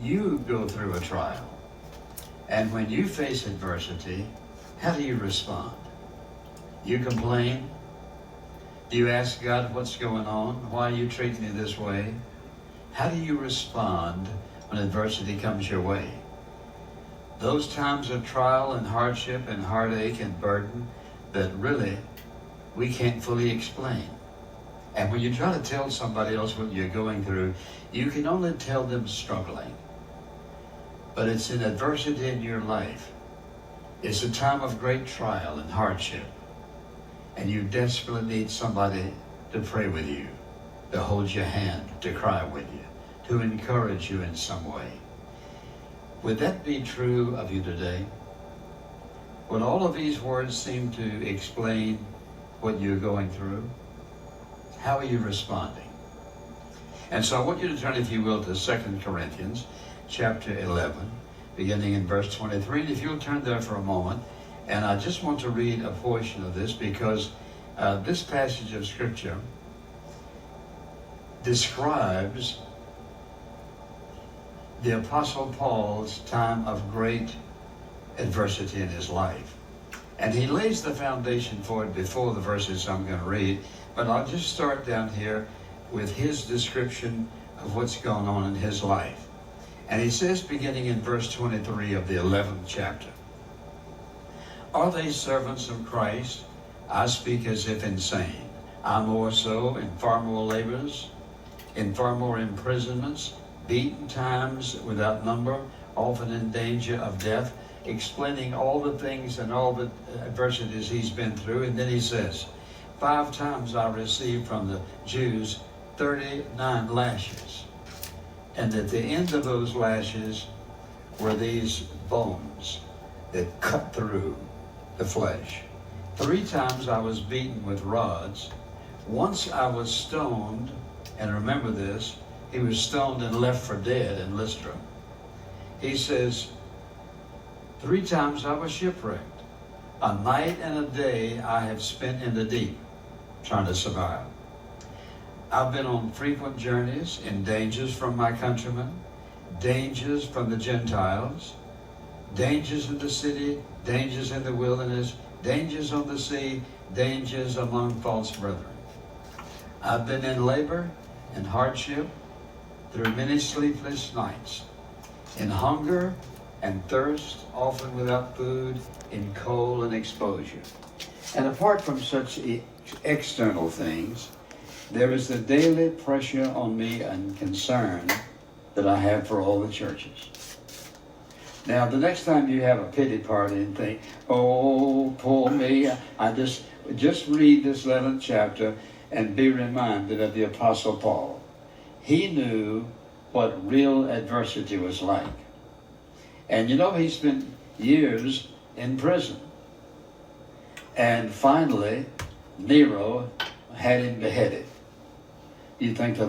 you go through a trial, and when you face adversity, how do you respond? You complain? Do you ask God what's going on? Why are you treating me this way? How do you respond when adversity comes your way? Those times of trial and hardship and heartache and burden that really we can't fully explain. And when you try to tell somebody else what you're going through, you can only tell them struggling. But it's in adversity in your life. It's a time of great trial and hardship. And you desperately need somebody to pray with you, to hold your hand, to cry with you, to encourage you in some way. Would that be true of you today? Would all of these words seem to explain what you're going through? How are you responding? And so I want you to turn, if you will, to 2 Corinthians chapter 11, beginning in verse 23. And if you'll turn there for a moment, and I just want to read a portion of this because this passage of Scripture describes the Apostle Paul's time of great adversity in his life. And he lays the foundation for it before the verses I'm going to read, but I'll just start down here with his description of what's going on in his life. And he says, beginning in verse 23 of the 11th chapter, "Are they servants of Christ? I speak as if insane. I more so, in far more labors, in far more imprisonments, beaten times without number, often in danger of death," explaining all the things and all the adversities he's been through. And then he says, 5 times I received from the Jews 39 lashes. And at the end of those lashes were these bones that cut through the flesh. 3 times I was beaten with rods. Once I was stoned, and remember this, he was stoned and left for dead in Lystra. He says, 3 times I was shipwrecked. A night and a day I have spent in the deep, trying to survive. I've been on frequent journeys, in dangers from my countrymen, dangers from the Gentiles, dangers in the city, dangers in the wilderness, dangers on the sea, dangers among false brethren. I've been in labor and hardship through many sleepless nights, in hunger and thirst, often without food, in cold and exposure. And apart from such external things, there is the daily pressure on me and concern that I have for all the churches. Now, the next time you have a pity party and think, "Oh, poor me," I just read this 11th chapter and be reminded of the Apostle Paul. He knew what real adversity was like. And you know, he spent years in prison. And finally, Nero had him beheaded. You think the